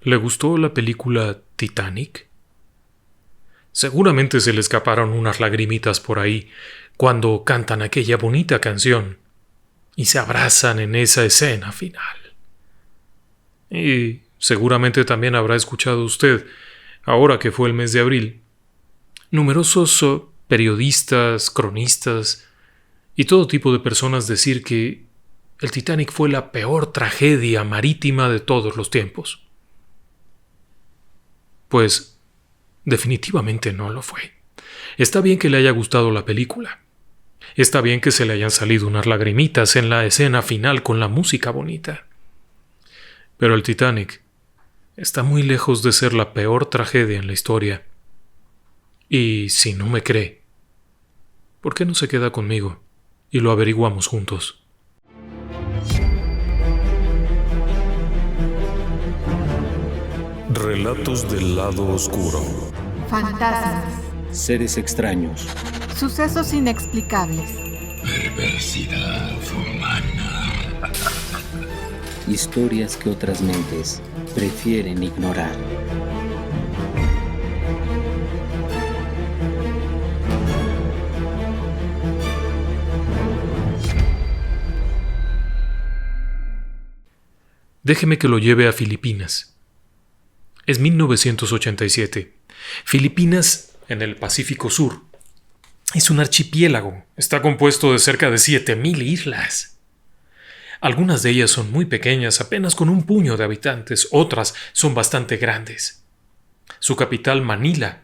¿Le gustó la película Titanic? Seguramente se le escaparon unas lagrimitas por ahí cuando cantan aquella bonita canción y se abrazan en esa escena final. Y seguramente también habrá escuchado usted, ahora que fue el mes de abril, numerosos periodistas, cronistas y todo tipo de personas decir que el Titanic fue la peor tragedia marítima de todos los tiempos. Pues definitivamente no lo fue. Está bien que le haya gustado la película. Está bien que se le hayan salido unas lagrimitas en la escena final con la música bonita. Pero el Titanic está muy lejos de ser la peor tragedia en la historia. Y si no me cree, ¿por qué no se queda conmigo y lo averiguamos juntos? Relatos del lado oscuro. Fantasmas. Seres extraños. Sucesos inexplicables. Perversidad humana. Historias que otras mentes prefieren ignorar. Déjeme que lo lleve a Filipinas. Es 1987. Filipinas, en el Pacífico Sur, es un archipiélago. Está compuesto de cerca de 7,000 islas. Algunas de ellas son muy pequeñas, apenas con un puño de habitantes. Otras son bastante grandes. Su capital, Manila,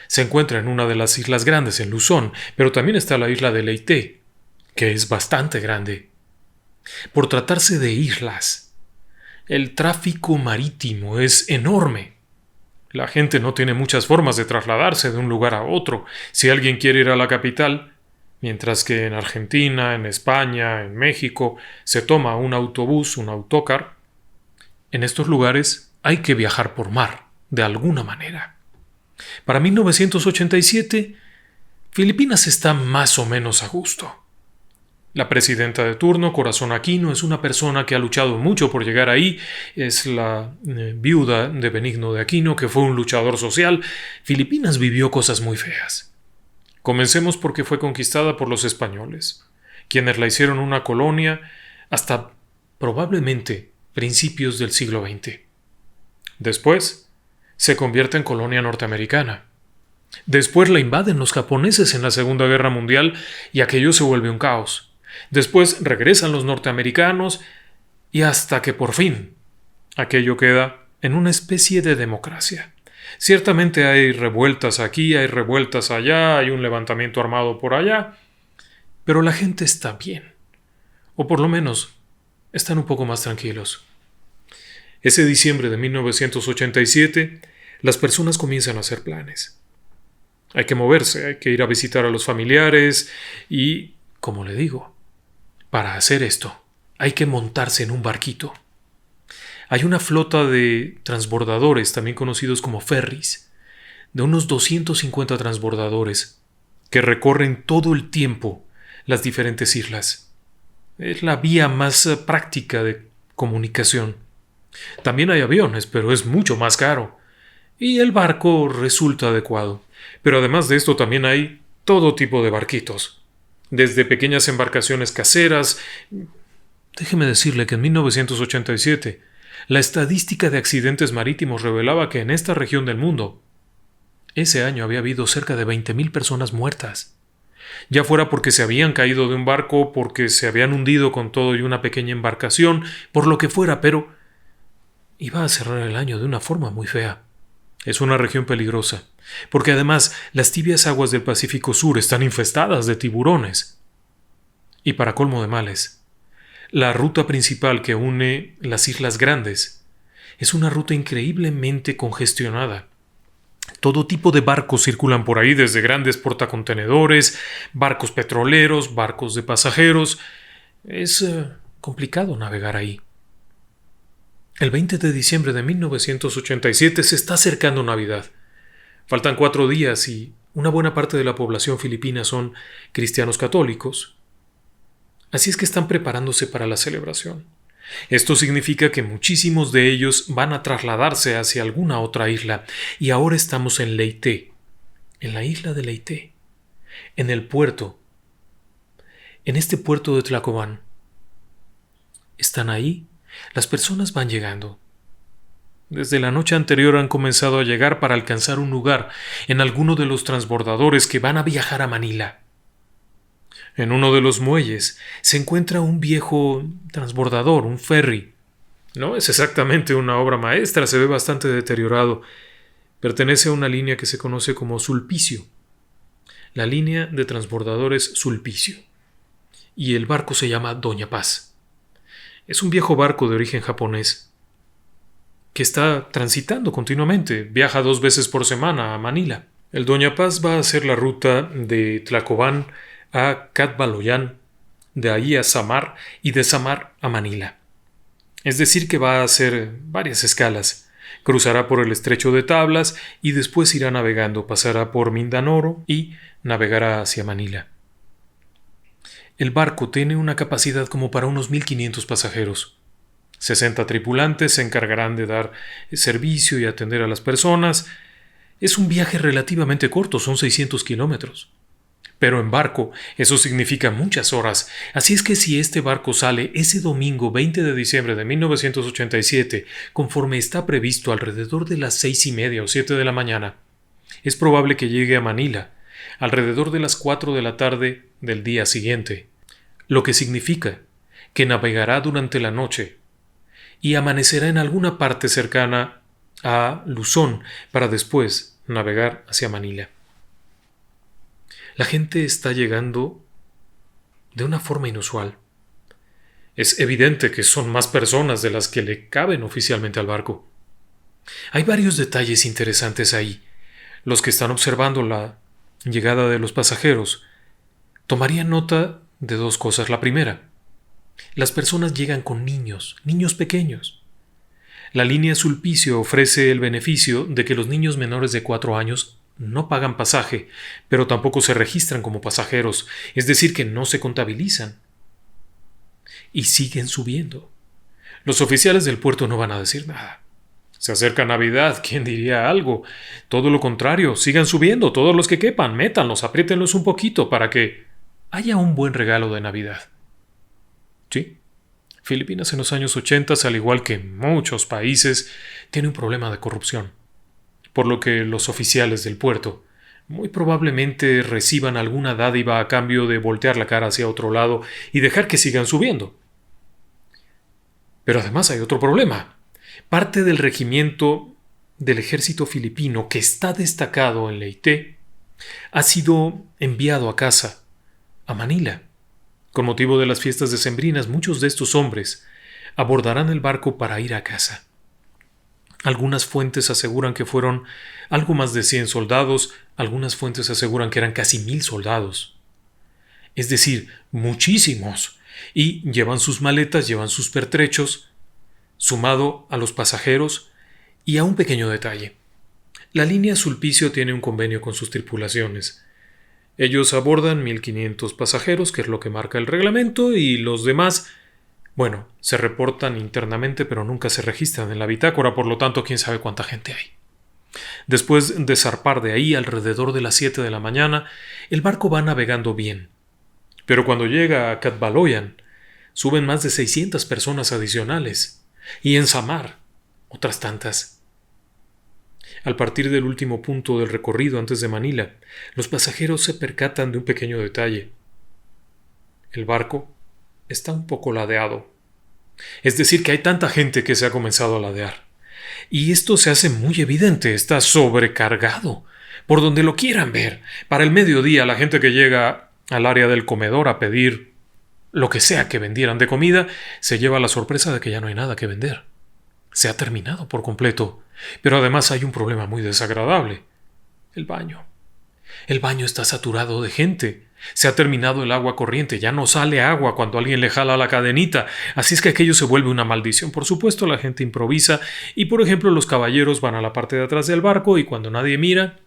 se encuentra en una de las islas grandes, en Luzón, pero también está la isla de Leyte, que es bastante grande. Por tratarse de islas, el tráfico marítimo es enorme. La gente no tiene muchas formas de trasladarse de un lugar a otro si alguien quiere ir a la capital, mientras que en Argentina, en España, en México, se toma un autobús, un autocar. En estos lugares hay que viajar por mar, de alguna manera. Para 1987, Filipinas está más o menos a gusto. La presidenta de turno, Corazón Aquino, es una persona que ha luchado mucho por llegar ahí. Es la viuda de Benigno de Aquino, que fue un luchador social. Filipinas vivió cosas muy feas. Comencemos porque fue conquistada por los españoles, quienes la hicieron una colonia hasta probablemente principios del siglo XX. Después, se convierte en colonia norteamericana. Después la invaden los japoneses en la Segunda Guerra Mundial y aquello se vuelve un caos. Después regresan los norteamericanos y hasta que por fin aquello queda en una especie de democracia. Ciertamente hay revueltas aquí, hay revueltas allá, hay un levantamiento armado por allá, pero la gente está bien, o por lo menos están un poco más tranquilos. Ese diciembre de 1987, las personas comienzan a hacer planes. Hay que moverse, hay que ir a visitar a los familiares y, como le digo, para hacer esto, hay que montarse en un barquito. Hay una flota de transbordadores, también conocidos como ferries, de unos 250 transbordadores, que recorren todo el tiempo las diferentes islas. Es la vía más práctica de comunicación. También hay aviones, pero es mucho más caro. Y el barco resulta adecuado. Pero además de esto también hay todo tipo de barquitos. Desde pequeñas embarcaciones caseras. Déjeme decirle que en 1987 la estadística de accidentes marítimos revelaba que en esta región del mundo ese año había habido cerca de 20,000 personas muertas. Ya fuera porque se habían caído de un barco, porque se habían hundido con todo y una pequeña embarcación, por lo que fuera, pero iba a cerrar el año de una forma muy fea. Es una región peligrosa, porque además las tibias aguas del Pacífico Sur están infestadas de tiburones. Y para colmo de males, la ruta principal que une las Islas Grandes es una ruta increíblemente congestionada. Todo tipo de barcos circulan por ahí, desde grandes portacontenedores, barcos petroleros, barcos de pasajeros. Es complicado navegar ahí. El 20 de diciembre de 1987 se está acercando Navidad. Faltan 4 días y una buena parte de la población filipina son cristianos católicos. Así es que están preparándose para la celebración. Esto significa que muchísimos de ellos van a trasladarse hacia alguna otra isla, y ahora estamos en Leyte, en la isla de Leyte, en el puerto, en este puerto de Tlacoban. Están ahí, las personas van llegando. Desde la noche anterior han comenzado a llegar para alcanzar un lugar en alguno de los transbordadores que van a viajar a Manila. En uno de los muelles se encuentra un viejo transbordador, un ferry. No es exactamente una obra maestra, se ve bastante deteriorado. Pertenece a una línea que se conoce como Sulpicio, la línea de transbordadores Sulpicio. Y el barco se llama Doña Paz. Es un viejo barco de origen japonés que está transitando continuamente. Viaja 2 veces por semana a Manila. El Doña Paz va a hacer la ruta de Tlacoban a Catbaloyan, de ahí a Samar y de Samar a Manila. Es decir, que va a hacer varias escalas. Cruzará por el estrecho de Tablas y después irá navegando, pasará por Mindanao y navegará hacia Manila. El barco tiene una capacidad como para unos 1.500 pasajeros. 60 tripulantes se encargarán de dar servicio y atender a las personas. Es un viaje relativamente corto, son 600 kilómetros. Pero en barco eso significa muchas horas, así es que si este barco sale ese domingo 20 de diciembre de 1987, conforme está previsto alrededor de las 6:30 o 7 de la mañana, es probable que llegue a Manila alrededor de las 4 de la tarde del día siguiente, lo que significa que navegará durante la noche y amanecerá en alguna parte cercana a Luzón para después navegar hacia Manila. La gente está llegando de una forma inusual. Es evidente que son más personas de las que le caben oficialmente al barco. Hay varios detalles interesantes ahí. Los que están observando la llegada de los pasajeros tomarían nota de 2 cosas. La primera, las personas llegan con niños pequeños. La línea Sulpicio ofrece el beneficio de que los niños menores de 4 años no pagan pasaje, pero tampoco se registran como pasajeros, es decir, que no se contabilizan. Y siguen subiendo. Los oficiales del puerto no van a decir nada. Se acerca Navidad, ¿quién diría algo? Todo lo contrario, sigan subiendo, todos los que quepan, métanlos, apriétenlos un poquito para que haya un buen regalo de Navidad. Sí, Filipinas en los años 80, al igual que muchos países, tiene un problema de corrupción, por lo que los oficiales del puerto muy probablemente reciban alguna dádiva a cambio de voltear la cara hacia otro lado y dejar que sigan subiendo. Pero además hay otro problema. Parte del regimiento del ejército filipino que está destacado en Leyte ha sido enviado a casa, a Manila. Con motivo de las fiestas decembrinas, muchos de estos hombres abordarán el barco para ir a casa. Algunas fuentes aseguran que fueron algo más de 100 soldados, algunas fuentes aseguran que eran casi 1,000 soldados. Es decir, muchísimos. Y llevan sus maletas, llevan sus pertrechos, sumado a los pasajeros y a un pequeño detalle. La línea Sulpicio tiene un convenio con sus tripulaciones. Ellos abordan 1.500 pasajeros, que es lo que marca el reglamento, y los demás, bueno, se reportan internamente pero nunca se registran en la bitácora, por lo tanto quién sabe cuánta gente hay. Después de zarpar de ahí alrededor de las 7 de la mañana, el barco va navegando bien. Pero cuando llega a Catbaloyan, suben más de 600 personas adicionales, y en Samar, otras tantas. Al partir del último punto del recorrido antes de Manila, los pasajeros se percatan de un pequeño detalle. El barco está un poco ladeado. Es decir, que hay tanta gente que se ha comenzado a ladear. Y esto se hace muy evidente, está sobrecargado, por donde lo quieran ver. Para el mediodía, la gente que llega al área del comedor a pedir lo que sea que vendieran de comida, se lleva la sorpresa de que ya no hay nada que vender. Se ha terminado por completo. Pero además hay un problema muy desagradable. El baño. El baño está saturado de gente. Se ha terminado el agua corriente, ya no sale agua cuando alguien le jala la cadenita, así es que aquello se vuelve una maldición. Por supuesto, la gente improvisa y, por ejemplo, los caballeros van a la parte de atrás del barco y cuando nadie mira,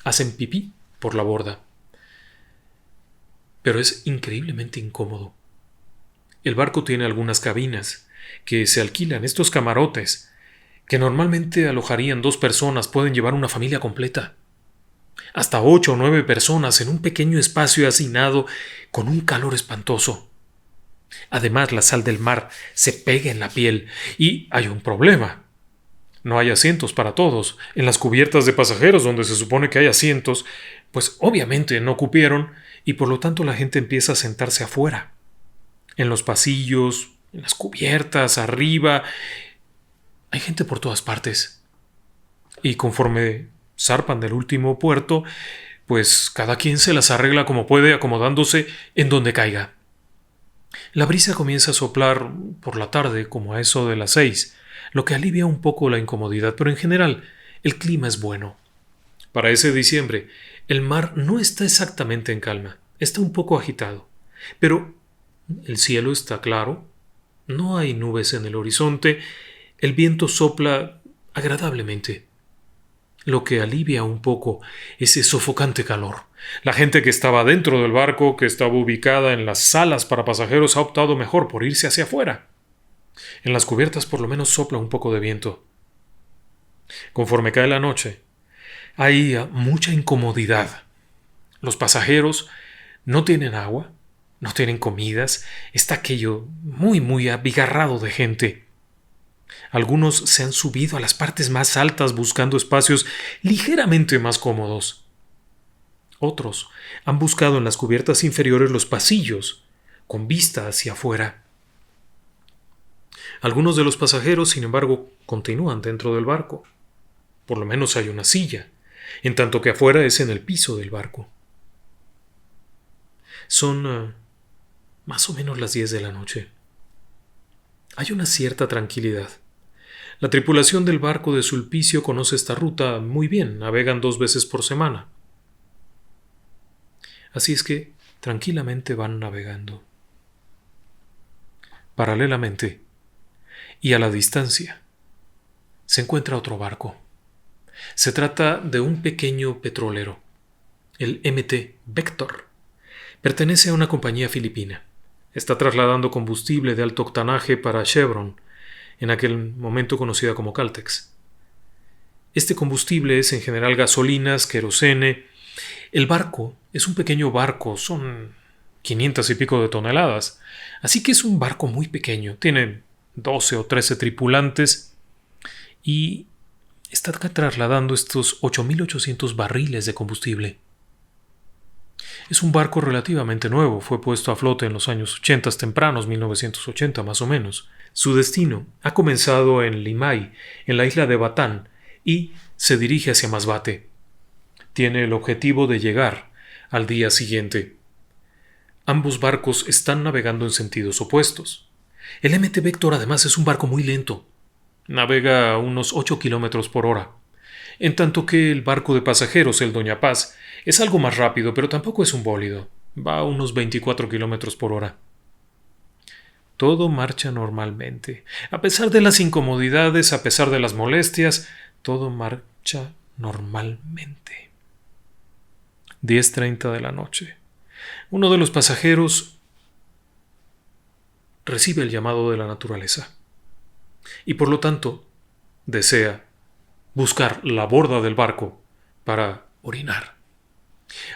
hacen pipí por la borda. Pero es increíblemente incómodo. El barco tiene algunas cabinas, que se alquilan, estos camarotes, que normalmente alojarían 2 personas, pueden llevar una familia completa. Hasta 8 o 9 personas en un pequeño espacio hacinado con un calor espantoso. Además, la sal del mar se pega en la piel y hay un problema. No hay asientos para todos. En las cubiertas de pasajeros, donde se supone que hay asientos, pues obviamente no cupieron y por lo tanto la gente empieza a sentarse afuera. En los pasillos, en las cubiertas, arriba. Hay gente por todas partes. Y conforme zarpan del último puerto, pues cada quien se las arregla como puede, acomodándose en donde caiga. La brisa comienza a soplar por la tarde, como a eso de las 6, lo que alivia un poco la incomodidad, pero en general el clima es bueno. Para ese diciembre, el mar no está exactamente en calma, está un poco agitado, pero el cielo está claro, no hay nubes en el horizonte, el viento sopla agradablemente. Lo que alivia un poco ese sofocante calor. La gente que estaba dentro del barco, que estaba ubicada en las salas para pasajeros, ha optado mejor por irse hacia afuera. En las cubiertas por lo menos sopla un poco de viento. Conforme cae la noche, hay mucha incomodidad. Los pasajeros no tienen agua, no tienen comidas, está aquello muy abigarrado de gente. Algunos se han subido a las partes más altas buscando espacios ligeramente más cómodos. Otros han buscado en las cubiertas inferiores los pasillos, con vista hacia afuera. Algunos de los pasajeros, sin embargo, continúan dentro del barco. Por lo menos hay una silla, en tanto que afuera es en el piso del barco. Son más o menos las 10 de la noche. Hay una cierta tranquilidad. La tripulación del barco de Sulpicio conoce esta ruta muy bien, navegan 2 veces por semana. Así es que tranquilamente van navegando. Paralelamente, y a la distancia, se encuentra otro barco. Se trata de un pequeño petrolero, el MT Vector. Pertenece a una compañía filipina. Está trasladando combustible de alto octanaje para Chevron, en aquel momento conocida como Caltex. Este combustible es en general gasolinas, querosene. El barco es un pequeño barco, son 500 y pico de toneladas, así que es un barco muy pequeño, tiene 12 o 13 tripulantes y está trasladando estos 8.800 barriles de combustible. Es un barco relativamente nuevo, fue puesto a flote en los años 80 tempranos, 1980 más o menos. Su destino ha comenzado en Limay, en la isla de Batán, y se dirige hacia Masbate. Tiene el objetivo de llegar al día siguiente. Ambos barcos están navegando en sentidos opuestos. El MT Vector además es un barco muy lento. Navega a unos 8 kilómetros por hora. En tanto que el barco de pasajeros, el Doña Paz, es algo más rápido, pero tampoco es un bólido. Va a unos 24 kilómetros por hora. Todo marcha normalmente. A pesar de las incomodidades, a pesar de las molestias, todo marcha normalmente. 10:30 de la noche. Uno de los pasajeros recibe el llamado de la naturaleza y por lo tanto desea buscar la borda del barco para orinar.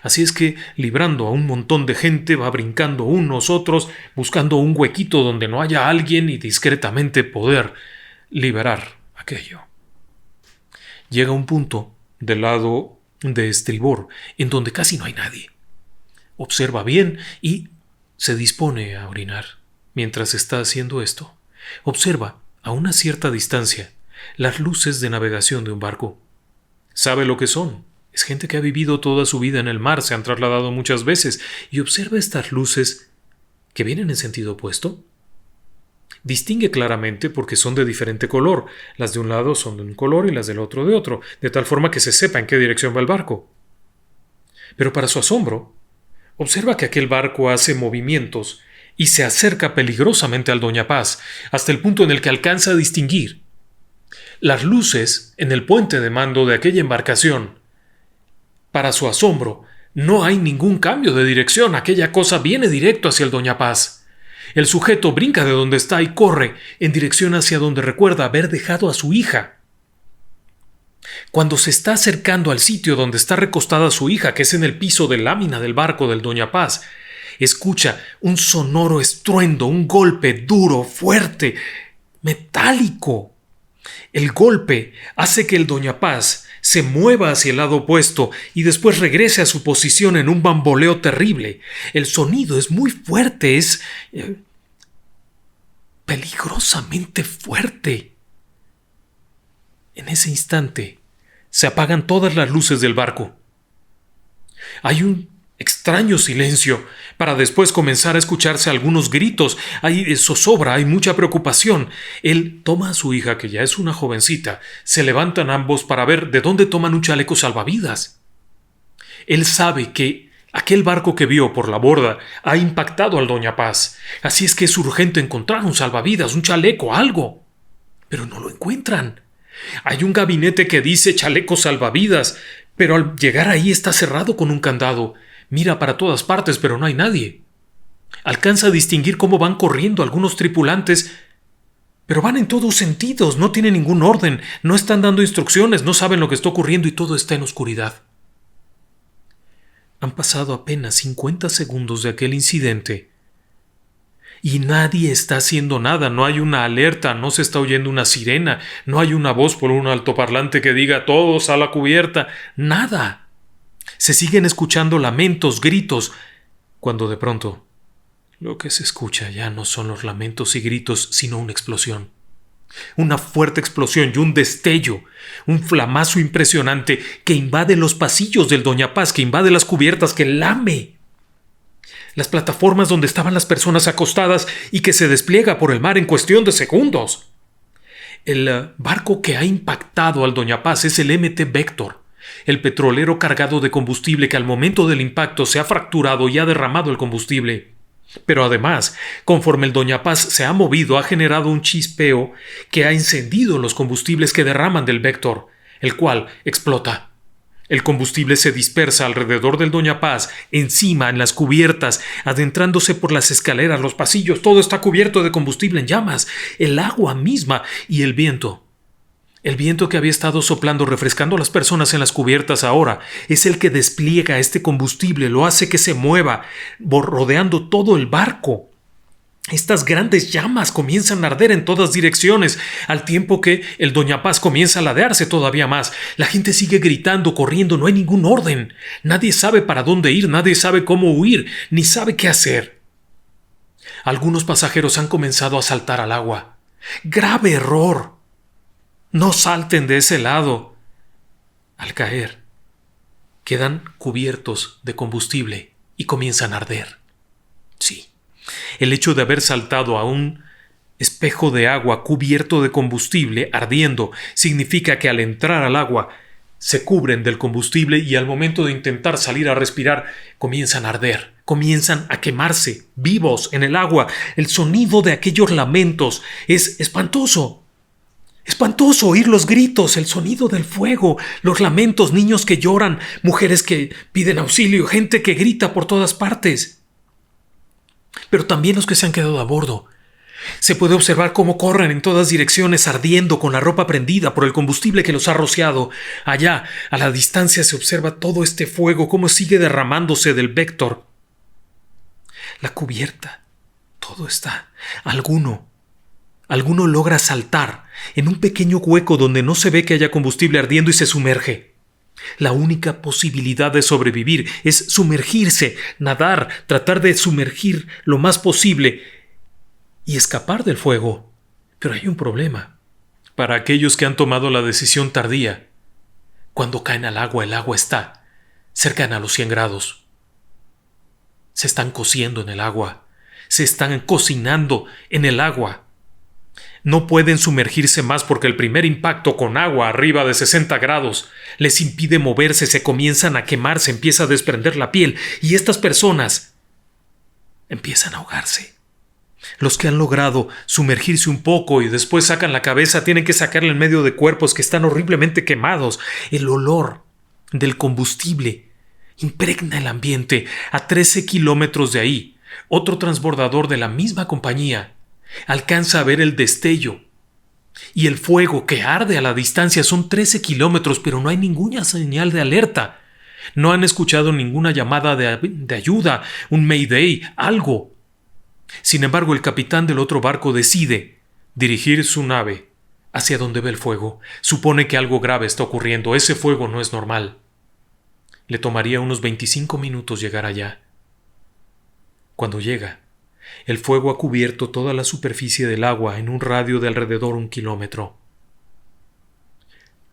Así es que, librando a un montón de gente, va brincando unos otros, buscando un huequito donde no haya alguien y discretamente poder liberar aquello. Llega a un punto del lado de estribor en donde casi no hay nadie. Observa bien y se dispone a orinar. Mientras está haciendo esto, observa a una cierta distancia las luces de navegación de un barco. Sabe lo que son. Es gente que ha vivido toda su vida en el mar, se han trasladado muchas veces y observa estas luces que vienen en sentido opuesto. Distingue claramente porque son de diferente color. Las de un lado son de un color y las del otro de otro, de tal forma que se sepa en qué dirección va el barco. Pero para su asombro, observa que aquel barco hace movimientos y se acerca peligrosamente al Doña Paz, hasta el punto en el que alcanza a distinguir las luces en el puente de mando de aquella embarcación. Para su asombro, no hay ningún cambio de dirección, aquella cosa viene directo hacia el Doña Paz. El sujeto brinca de donde está y corre en dirección hacia donde recuerda haber dejado a su hija. Cuando se está acercando al sitio donde está recostada su hija, que es en el piso de lámina del barco del Doña Paz, escucha un sonoro estruendo, un golpe duro, fuerte, metálico. El golpe hace que el Doña Paz se mueva hacia el lado opuesto y después regrese a su posición en un bamboleo terrible. El sonido es muy fuerte, es peligrosamente fuerte. En ese instante se apagan todas las luces del barco. Hay un extraño silencio para después comenzar a escucharse algunos gritos. Hay zozobra, hay mucha preocupación. Él toma a su hija, que ya es una jovencita, se levantan ambos para ver de dónde toman un chaleco salvavidas. Él sabe que aquel barco que vio por la borda ha impactado al Doña Paz, así es que es urgente encontrar un salvavidas, un chaleco, algo. Pero no lo encuentran. Hay un gabinete que dice chaleco salvavidas, pero al llegar ahí está cerrado con un candado. Mira para todas partes, pero no hay nadie. Alcanza a distinguir cómo van corriendo algunos tripulantes, pero van en todos sentidos, no tienen ningún orden, no están dando instrucciones, no saben lo que está ocurriendo y todo está en oscuridad. Han pasado apenas 50 segundos de aquel incidente y nadie está haciendo nada, no hay una alerta, no se está oyendo una sirena, no hay una voz por un altoparlante que diga todos a la cubierta, nada. Se siguen escuchando lamentos, gritos, cuando de pronto lo que se escucha ya no son los lamentos y gritos, sino una explosión. Una fuerte explosión y un destello, un flamazo impresionante que invade los pasillos del Doña Paz, que invade las cubiertas, que lame las plataformas donde estaban las personas acostadas y que se despliega por el mar en cuestión de segundos. El barco que ha impactado al Doña Paz es el MT Vector, el petrolero cargado de combustible que al momento del impacto se ha fracturado y ha derramado el combustible. Pero además, conforme el Doña Paz se ha movido, ha generado un chispeo que ha encendido los combustibles que derraman del Vector, el cual explota. El combustible se dispersa alrededor del Doña Paz, encima, en las cubiertas, adentrándose por las escaleras, los pasillos, todo está cubierto de combustible en llamas, el agua misma y el viento. El viento que había estado soplando, refrescando a las personas en las cubiertas ahora, es el que despliega este combustible, lo hace que se mueva, rodeando todo el barco. Estas grandes llamas comienzan a arder en todas direcciones, al tiempo que el Doña Paz comienza a ladearse todavía más. La gente sigue gritando, corriendo, no hay ningún orden. Nadie sabe para dónde ir, nadie sabe cómo huir, ni sabe qué hacer. Algunos pasajeros han comenzado a saltar al agua. ¡Grave error! No salten de ese lado. Al caer, quedan cubiertos de combustible y comienzan a arder. Sí. El hecho de haber saltado a un espejo de agua cubierto de combustible ardiendo significa que al entrar al agua se cubren del combustible y al momento de intentar salir a respirar comienzan a arder, comienzan a quemarse vivos en el agua. El sonido de aquellos lamentos es espantoso. Espantoso oír los gritos, el sonido del fuego, los lamentos, niños que lloran, mujeres que piden auxilio, gente que grita por todas partes. Pero también los que se han quedado a bordo. Se puede observar cómo corren en todas direcciones ardiendo con la ropa prendida por el combustible que los ha rociado. Allá, a la distancia, se observa todo este fuego, cómo sigue derramándose del Vector. La cubierta, todo está. Alguno logra saltar en un pequeño hueco donde no se ve que haya combustible ardiendo y se sumerge. La única posibilidad de sobrevivir es sumergirse, nadar, tratar de sumergir lo más posible y escapar del fuego. Pero hay un problema. Para aquellos que han tomado la decisión tardía, cuando caen al agua, el agua está cercana a los 100 grados. Se están cociendo en el agua, se están cocinando en el agua. No pueden sumergirse más porque el primer impacto con agua arriba de 60 grados les impide moverse, se comienzan a quemar, se empieza a desprender la piel y estas personas empiezan a ahogarse. Los que han logrado sumergirse un poco y después sacan la cabeza tienen que sacarla en medio de cuerpos que están horriblemente quemados. El olor del combustible impregna el ambiente a 13 kilómetros de ahí. Otro transbordador de la misma compañía alcanza a ver el destello y el fuego que arde a la distancia. Son 13 kilómetros, pero no hay ninguna señal de alerta. No han escuchado ninguna llamada de ayuda, un mayday, algo. Sin embargo, el capitán del otro barco decide dirigir su nave hacia donde ve el fuego. Supone que algo grave está ocurriendo. Ese fuego no es normal. Le tomaría unos 25 minutos llegar allá. Cuando llega, el fuego ha cubierto toda la superficie del agua en un radio de alrededor 1 kilómetro.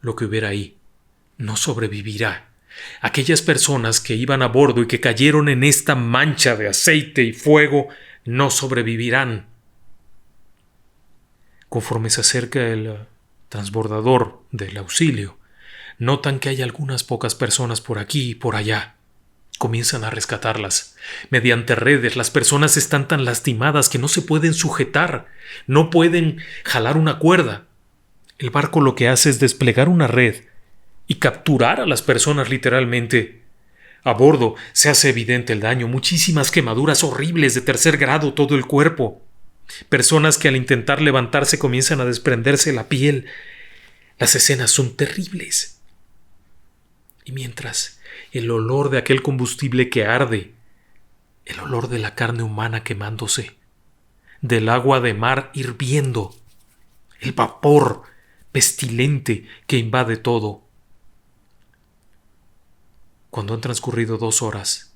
Lo que hubiera ahí no sobrevivirá. Aquellas personas que iban a bordo y que cayeron en esta mancha de aceite y fuego no sobrevivirán. Conforme se acerca el transbordador del auxilio, notan que hay algunas pocas personas por aquí y por allá. Comienzan a rescatarlas. Mediante redes, las personas están tan lastimadas que no se pueden sujetar, no pueden jalar una cuerda. El barco lo que hace es desplegar una red y capturar a las personas literalmente. A bordo se hace evidente el daño, muchísimas quemaduras horribles de 3er grado todo el cuerpo. Personas que al intentar levantarse comienzan a desprenderse la piel. Las escenas son terribles. Y mientras, el olor de aquel combustible que arde, el olor de la carne humana quemándose, del agua de mar hirviendo, el vapor pestilente que invade todo. Cuando han transcurrido 2 horas,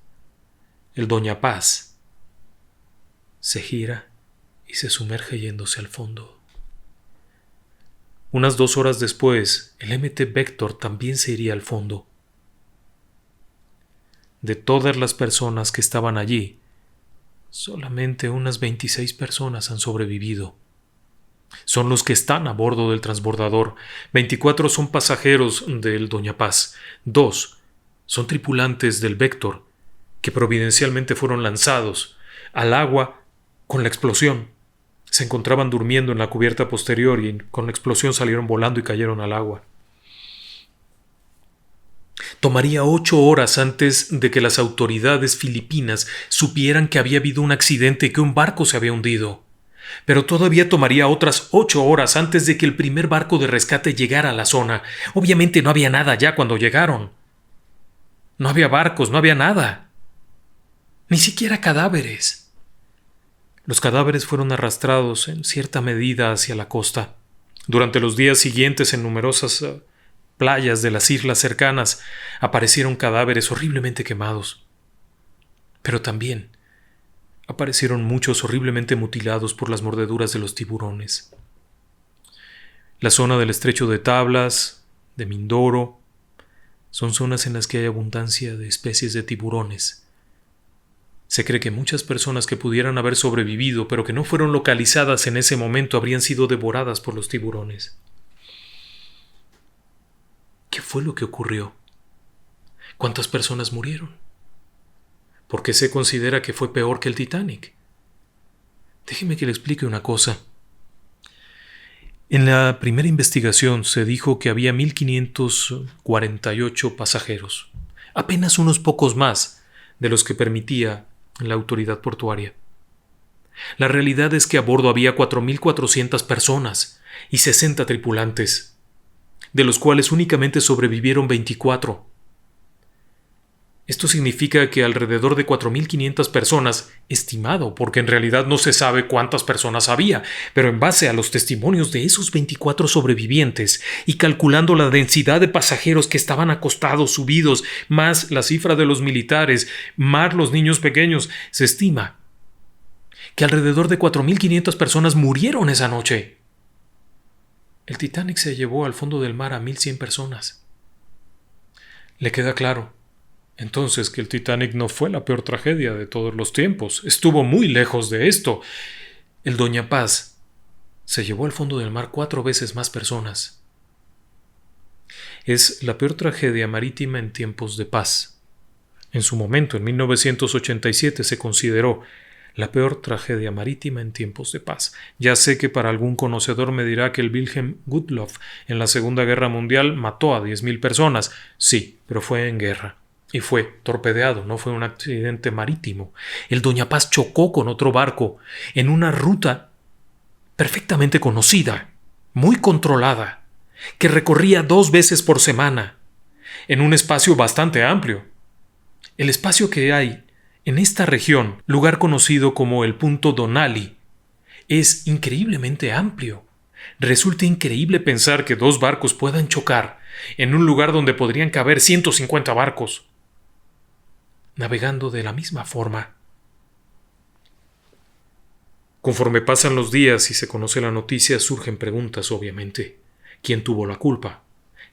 el Doña Paz se gira y se sumerge yéndose al fondo. Unas 2 horas después, el MT Vector también se iría al fondo. De todas las personas que estaban allí, solamente unas 26 personas han sobrevivido. Son los que están a bordo del transbordador. 24 son pasajeros del Doña Paz. 2 son tripulantes del Vector, que providencialmente fueron lanzados al agua con la explosión. Se encontraban durmiendo en la cubierta posterior y con la explosión salieron volando y cayeron al agua. Tomaría 8 horas antes de que las autoridades filipinas supieran que había habido un accidente y que un barco se había hundido. Pero todavía tomaría otras 8 horas antes de que el primer barco de rescate llegara a la zona. Obviamente no había nada ya cuando llegaron. No había barcos, no había nada. Ni siquiera cadáveres. Los cadáveres fueron arrastrados en cierta medida hacia la costa. Durante los días siguientes, en numerosas playas de las islas cercanas, aparecieron cadáveres horriblemente quemados. Pero también aparecieron muchos horriblemente mutilados por las mordeduras de los tiburones. La zona del estrecho de Tablas, de Mindoro, son zonas en las que hay abundancia de especies de tiburones. Se cree que muchas personas que pudieran haber sobrevivido, pero que no fueron localizadas en ese momento, habrían sido devoradas por los tiburones. ¿Qué fue lo que ocurrió? ¿Cuántas personas murieron? ¿Por qué se considera que fue peor que el Titanic? Déjeme que le explique una cosa. En la primera investigación se dijo que había 1.548 pasajeros, apenas unos pocos más de los que permitía la autoridad portuaria. La realidad es que a bordo había 4.400 personas y 60 tripulantes, de los cuales únicamente sobrevivieron 24. Esto significa que alrededor de 4.500 personas, estimado, porque en realidad no se sabe cuántas personas había, pero en base a los testimonios de esos 24 sobrevivientes y calculando la densidad de pasajeros que estaban acostados, subidos, más la cifra de los militares, más los niños pequeños, se estima que alrededor de 4.500 personas murieron esa noche. El Titanic se llevó al fondo del mar a 1.100 personas. ¿Le queda claro? Entonces que el Titanic no fue la peor tragedia de todos los tiempos. Estuvo muy lejos de esto. El Doña Paz se llevó al fondo del mar 4 veces más personas. Es la peor tragedia marítima en tiempos de paz. En su momento, en 1987, se consideró la peor tragedia marítima en tiempos de paz. Ya sé que para algún conocedor me dirá que el Wilhelm Gustloff en la Segunda Guerra Mundial mató a 10.000 personas. Sí, pero fue en guerra. y fue torpedeado, no fue un accidente marítimo. El Doña Paz chocó con otro barco en una ruta perfectamente conocida, muy controlada, que recorría 2 veces por semana, en un espacio bastante amplio. El espacio que hay en esta región, lugar conocido como el Punto Donali, es increíblemente amplio. Resulta increíble pensar que 2 barcos puedan chocar en un lugar donde podrían caber 150 barcos, navegando de la misma forma. Conforme pasan los días y se conoce la noticia, surgen preguntas, obviamente. ¿Quién tuvo la culpa?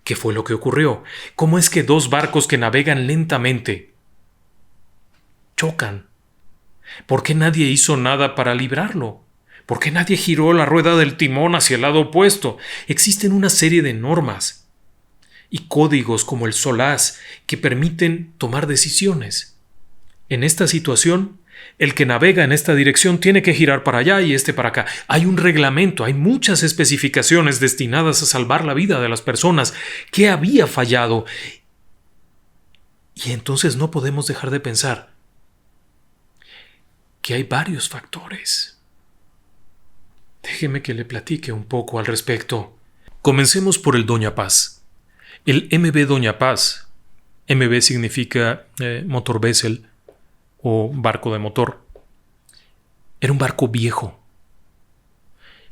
¿Qué fue lo que ocurrió? ¿Cómo es que 2 barcos que navegan lentamente chocan? ¿Por qué nadie hizo nada para librarlo? ¿Por qué nadie giró la rueda del timón hacia el lado opuesto? Existen una serie de normas y códigos como el SOLAS que permiten tomar decisiones. En esta situación, el que navega en esta dirección tiene que girar para allá y para acá. Hay un reglamento, hay muchas especificaciones destinadas a salvar la vida de las personas. ¿Qué había fallado? Y entonces no podemos dejar de pensar que hay varios factores. Déjeme que le platique un poco al respecto. Comencemos por el Doña Paz. El MV Doña Paz. MV significa motor vessel o barco de motor. Era un barco viejo.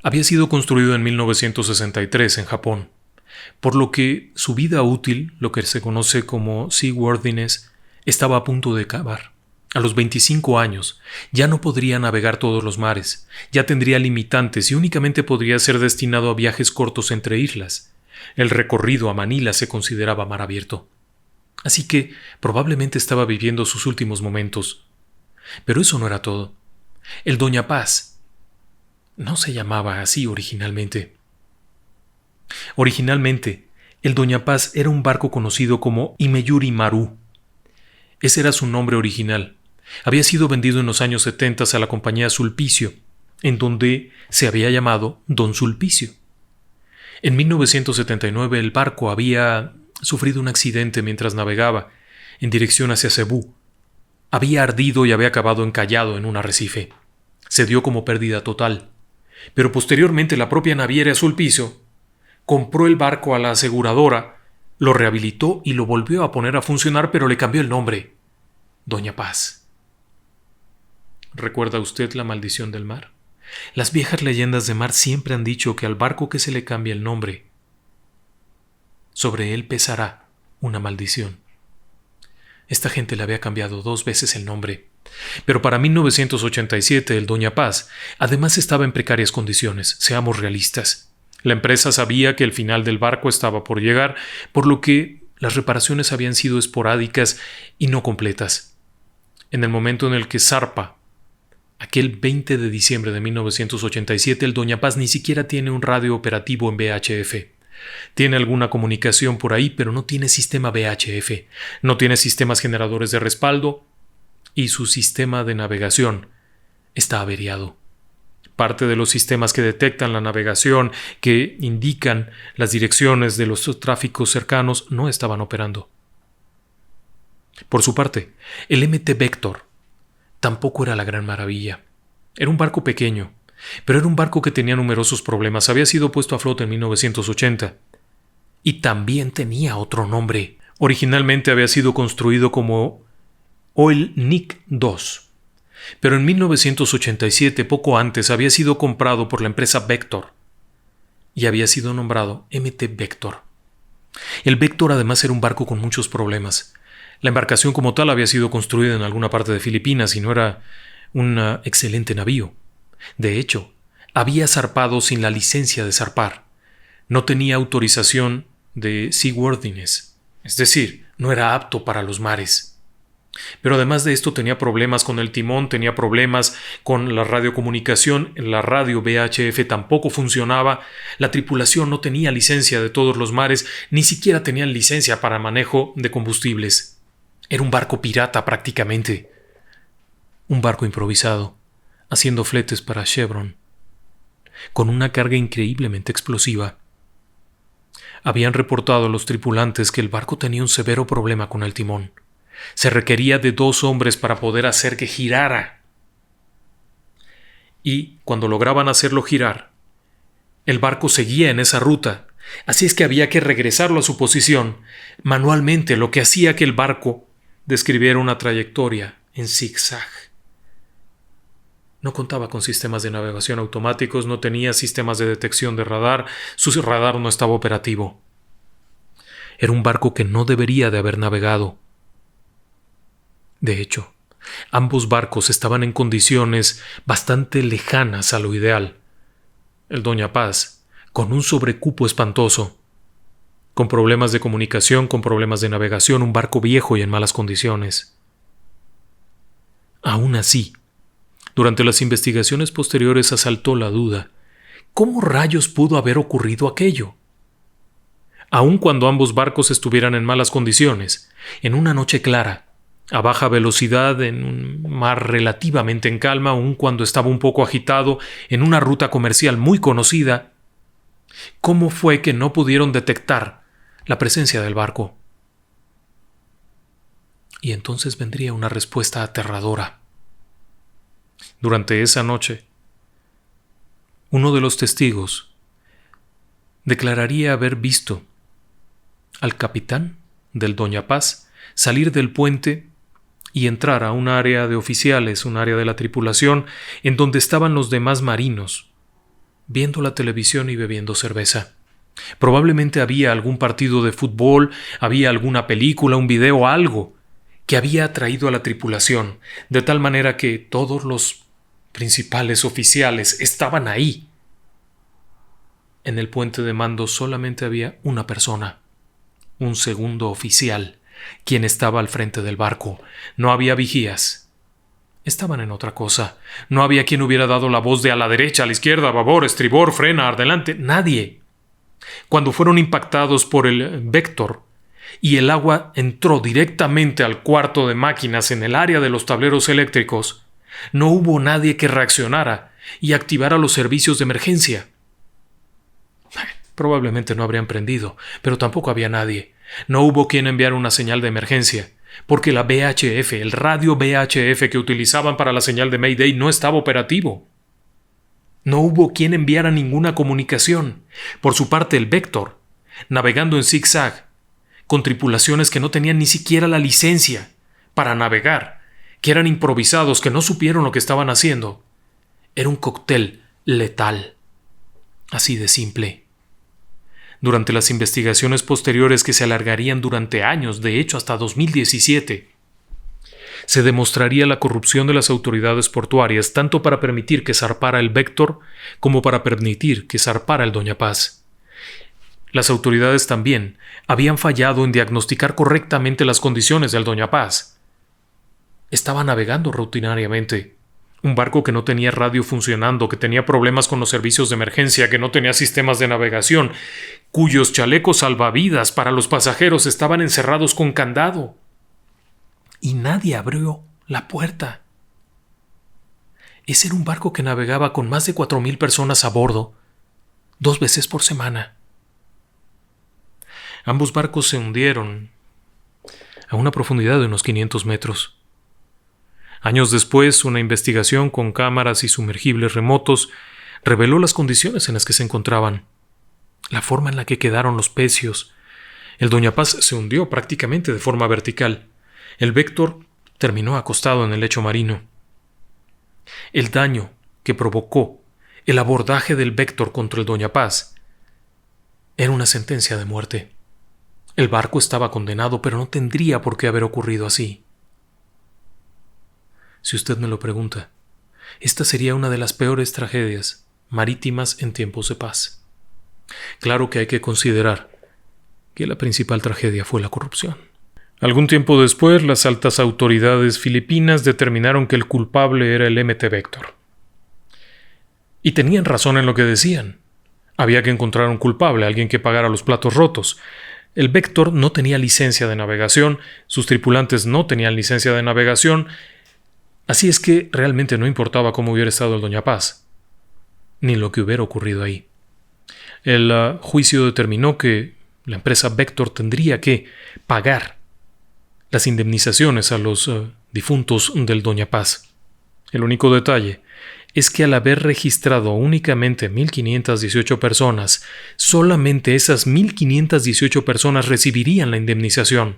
Había sido construido en 1963 en Japón, por lo que su vida útil, lo que se conoce como seaworthiness, estaba a punto de acabar. A los 25 años ya no podría navegar todos los mares, ya tendría limitantes y únicamente podría ser destinado a viajes cortos entre islas. El recorrido a Manila se consideraba mar abierto. Así que probablemente estaba viviendo sus últimos momentos. Pero eso no era todo. El Doña Paz no se llamaba así originalmente. Originalmente, el Doña Paz era un barco conocido como Imeyuri Maru. Ese era su nombre original. Había sido vendido en los años 70 a la compañía Sulpicio, en donde se había llamado Don Sulpicio. En 1979 el barco había sufrido un accidente mientras navegaba en dirección hacia Cebú. Había ardido y había acabado encallado en un arrecife. Se dio como pérdida total. Pero posteriormente la propia naviera Sulpicio compró el barco a la aseguradora, lo rehabilitó y lo volvió a poner a funcionar, pero le cambió el nombre. Doña Paz. ¿Recuerda usted la maldición del mar? Las viejas leyendas de mar siempre han dicho que al barco que se le cambia el nombre, sobre él pesará una maldición. Esta gente le había cambiado 2 veces el nombre. Pero para 1987 el Doña Paz además estaba en precarias condiciones, seamos realistas. La empresa sabía que el final del barco estaba por llegar, por lo que las reparaciones habían sido esporádicas y no completas. En el momento en el que zarpa, aquel 20 de diciembre de 1987, el Doña Paz ni siquiera tiene un radio operativo en VHF. Tiene alguna comunicación por ahí, pero no tiene sistema VHF, no tiene sistemas generadores de respaldo y su sistema de navegación está averiado. Parte de los sistemas que detectan la navegación, que indican las direcciones de los tráficos cercanos, no estaban operando. Por su parte, el MT Vector tampoco era la gran maravilla. Era un barco pequeño, pero era un barco que tenía numerosos problemas. Había sido puesto a flote en 1980 y también tenía otro nombre. Originalmente había sido construido como Oil Nick II, pero en 1987, poco antes, había sido comprado por la empresa Vector y había sido nombrado MT Vector. El Vector además era un barco con muchos problemas. La embarcación como tal había sido construida en alguna parte de Filipinas y no era un excelente navío. De hecho, había zarpado sin la licencia de zarpar. No tenía autorización de seaworthiness, es decir, no era apto para los mares. Pero además de esto tenía problemas con el timón, tenía problemas con la radiocomunicación, la radio VHF tampoco funcionaba, la tripulación no tenía licencia de todos los mares, ni siquiera tenían licencia para manejo de combustibles. Era un barco pirata prácticamente. Un barco improvisado, haciendo fletes para Chevron, con una carga increíblemente explosiva. Habían reportado a los tripulantes que el barco tenía un severo problema con el timón. Se requería de 2 hombres para poder hacer que girara. Y cuando lograban hacerlo girar, el barco seguía en esa ruta. Así es que había que regresarlo a su posición manualmente, lo que hacía que el barco describiera una trayectoria en zigzag. No contaba con sistemas de navegación automáticos, no tenía sistemas de detección de radar, su radar no estaba operativo. Era un barco que no debería de haber navegado. De hecho, ambos barcos estaban en condiciones bastante lejanas a lo ideal. El Doña Paz, con un sobrecupo espantoso, con problemas de comunicación, con problemas de navegación, un barco viejo y en malas condiciones. Aún así, durante las investigaciones posteriores asaltó la duda: ¿cómo rayos pudo haber ocurrido aquello? Aun cuando ambos barcos estuvieran en malas condiciones, en una noche clara, a baja velocidad, en un mar relativamente en calma, aun cuando estaba un poco agitado, en una ruta comercial muy conocida, ¿cómo fue que no pudieron detectar la presencia del barco? Y entonces vendría una respuesta aterradora. Durante esa noche, uno de los testigos declararía haber visto al capitán del Doña Paz salir del puente y entrar a un área de oficiales, un área de la tripulación, en donde estaban los demás marinos, viendo la televisión y bebiendo cerveza. Probablemente había algún partido de fútbol, había alguna película, un video, algo que había atraído a la tripulación, de tal manera que todos los principales oficiales estaban ahí. En el puente de mando solamente había una persona, un segundo oficial, quien estaba al frente del barco. No había vigías. Estaban en otra cosa. No había quien hubiera dado la voz de a la derecha, a la izquierda, a babor, estribor, frena, adelante. Nadie. Cuando fueron impactados por el Vector y el agua entró directamente al cuarto de máquinas en el área de los tableros eléctricos, no hubo nadie que reaccionara y activara los servicios de emergencia. Probablemente no habrían prendido, pero tampoco había nadie. No hubo quien enviara una señal de emergencia, porque la VHF, el radio VHF que utilizaban para la señal de Mayday, no estaba operativo. No hubo quien enviara ninguna comunicación. Por su parte, el Vector, navegando en zigzag, con tripulaciones que no tenían ni siquiera la licencia para navegar, que eran improvisados, que no supieron lo que estaban haciendo, era un cóctel letal. Así de simple. Durante las investigaciones posteriores, que se alargarían durante años, de hecho hasta 2017, se demostraría la corrupción de las autoridades portuarias, tanto para permitir que zarpara el Vector como para permitir que zarpara el Doña Paz. Las autoridades también habían fallado en diagnosticar correctamente las condiciones del Doña Paz. Estaba navegando rutinariamente. Un barco que no tenía radio funcionando, que tenía problemas con los servicios de emergencia, que no tenía sistemas de navegación, cuyos chalecos salvavidas para los pasajeros estaban encerrados con candado. Y nadie abrió la puerta. Ese era un barco que navegaba con más de 4,000 personas a bordo, 2 veces por semana. Ambos barcos se hundieron a una profundidad de unos 500 metros. Años después, una investigación con cámaras y sumergibles remotos reveló las condiciones en las que se encontraban, la forma en la que quedaron los pecios. El Doña Paz se hundió prácticamente de forma vertical. El Vector terminó acostado en el lecho marino. El daño que provocó el abordaje del Vector contra el Doña Paz era una sentencia de muerte. El barco estaba condenado, pero no tendría por qué haber ocurrido así. Si usted me lo pregunta, esta sería una de las peores tragedias marítimas en tiempos de paz. Claro que hay que considerar que la principal tragedia fue la corrupción. Algún tiempo después, las altas autoridades filipinas determinaron que el culpable era el MT Vector. Y tenían razón en lo que decían. Había que encontrar un culpable, alguien que pagara los platos rotos. El Vector no tenía licencia de navegación, sus tripulantes no tenían licencia de navegación. Así es que realmente no importaba cómo hubiera estado el Doña Paz, ni lo que hubiera ocurrido ahí. El juicio determinó que la empresa Vector tendría que pagar las indemnizaciones a los difuntos del Doña Paz. El único detalle es que al haber registrado únicamente 1.518 personas, solamente esas 1.518 personas recibirían la indemnización,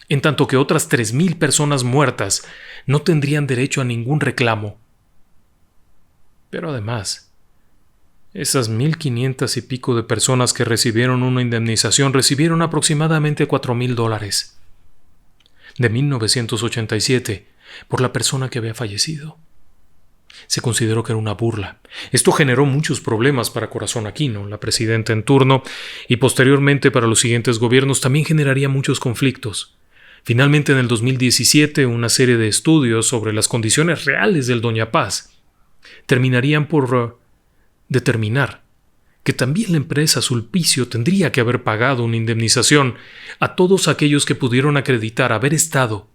en tanto que otras 3.000 personas muertas no tendrían derecho a ningún reclamo. Pero además, esas 1.500 y pico de personas que recibieron una indemnización recibieron aproximadamente $4,000 de 1987 por la persona que había fallecido. Se consideró que era una burla. Esto generó muchos problemas para Corazón Aquino, la presidenta en turno, y posteriormente para los siguientes gobiernos también generaría muchos conflictos. Finalmente, en el 2017, una serie de estudios sobre las condiciones reales del Doña Paz terminarían por determinar que también la empresa Sulpicio tendría que haber pagado una indemnización a todos aquellos que pudieron acreditar haber estado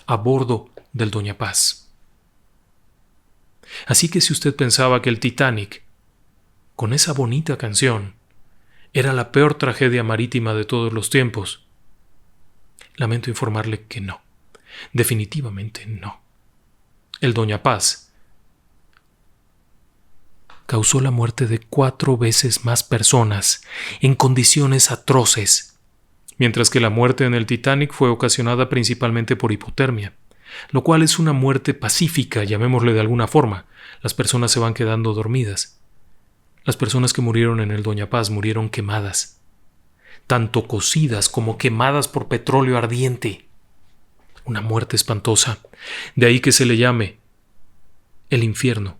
a bordo del Doña Paz. Así que si usted pensaba que el Titanic, con esa bonita canción, era la peor tragedia marítima de todos los tiempos, lamento informarle que no. Definitivamente no. El Doña Paz causó la muerte de 4 veces más personas en condiciones atroces, mientras que la muerte en el Titanic fue ocasionada principalmente por hipotermia, lo cual es una muerte pacífica, llamémosle de alguna forma. Las personas se van quedando dormidas. Las personas que murieron en el Doña Paz murieron quemadas, tanto cocidas como quemadas por petróleo ardiente. Una muerte espantosa. De ahí que se le llame el infierno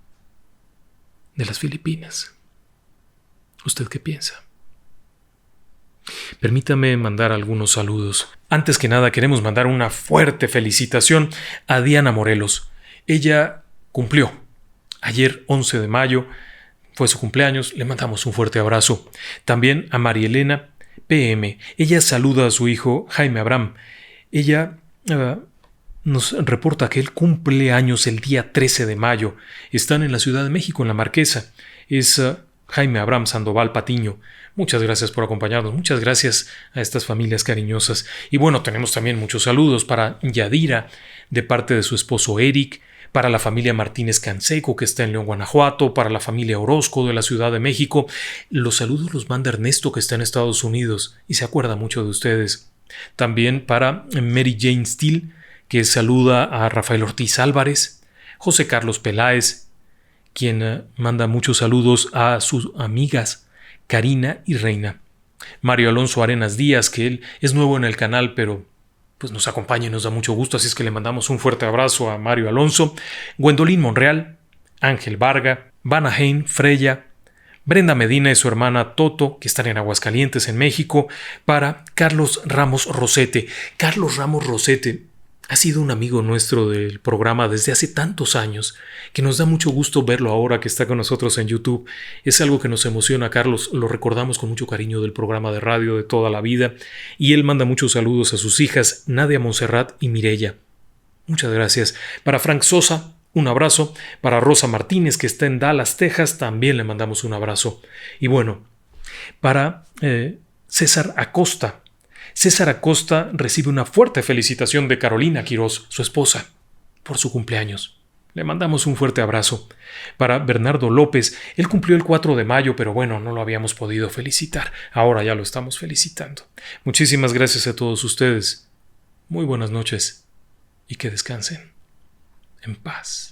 de las Filipinas. ¿Usted qué piensa? Permítame mandar algunos saludos. Antes que nada, queremos mandar una fuerte felicitación a Diana Morelos. Ella cumplió. Ayer, 11 de mayo, fue su cumpleaños. Le mandamos un fuerte abrazo. También a María Elena PM. Ella saluda a su hijo Jaime Abraham. Ella nos reporta que él cumple años el día 13 de mayo. Están en la Ciudad de México, en La Marquesa. Es Jaime Abraham Sandoval Patiño. Muchas gracias por acompañarnos. Muchas gracias a estas familias cariñosas. Y bueno, tenemos también muchos saludos para Yadira, de parte de su esposo Eric, para la familia Martínez Canseco, que está en León, Guanajuato, para la familia Orozco de la Ciudad de México. Los saludos los manda Ernesto, que está en Estados Unidos y se acuerda mucho de ustedes. También para Mary Jane Steele, que saluda a Rafael Ortiz Álvarez, José Carlos Peláez, quien manda muchos saludos a sus amigas Karina y Reina. Mario Alonso Arenas Díaz, que él es nuevo en el canal, pero pues nos acompaña y nos da mucho gusto, así es que le mandamos un fuerte abrazo a Mario Alonso. Gwendolyn Monreal, Ángel Varga, Vanna Hein Freya, Brenda Medina y su hermana Toto, que están en Aguascalientes, en México, para Carlos Ramos Rosete. Carlos Ramos Rosete ha sido un amigo nuestro del programa desde hace tantos años que nos da mucho gusto verlo ahora que está con nosotros en YouTube. Es algo que nos emociona, Carlos. Lo recordamos con mucho cariño del programa de radio de toda la vida. Y él manda muchos saludos a sus hijas Nadia Montserrat y Mireya. Muchas gracias. Para Frank Sosa, un abrazo. Para Rosa Martínez, que está en Dallas, Texas, también le mandamos un abrazo. Y bueno, para César Acosta. César Acosta recibe una fuerte felicitación de Carolina Quirós, su esposa, por su cumpleaños. Le mandamos un fuerte abrazo. Para Bernardo López, él cumplió el 4 de mayo, pero bueno, no lo habíamos podido felicitar. Ahora ya lo estamos felicitando. Muchísimas gracias a todos ustedes. Muy buenas noches y que descansen en paz.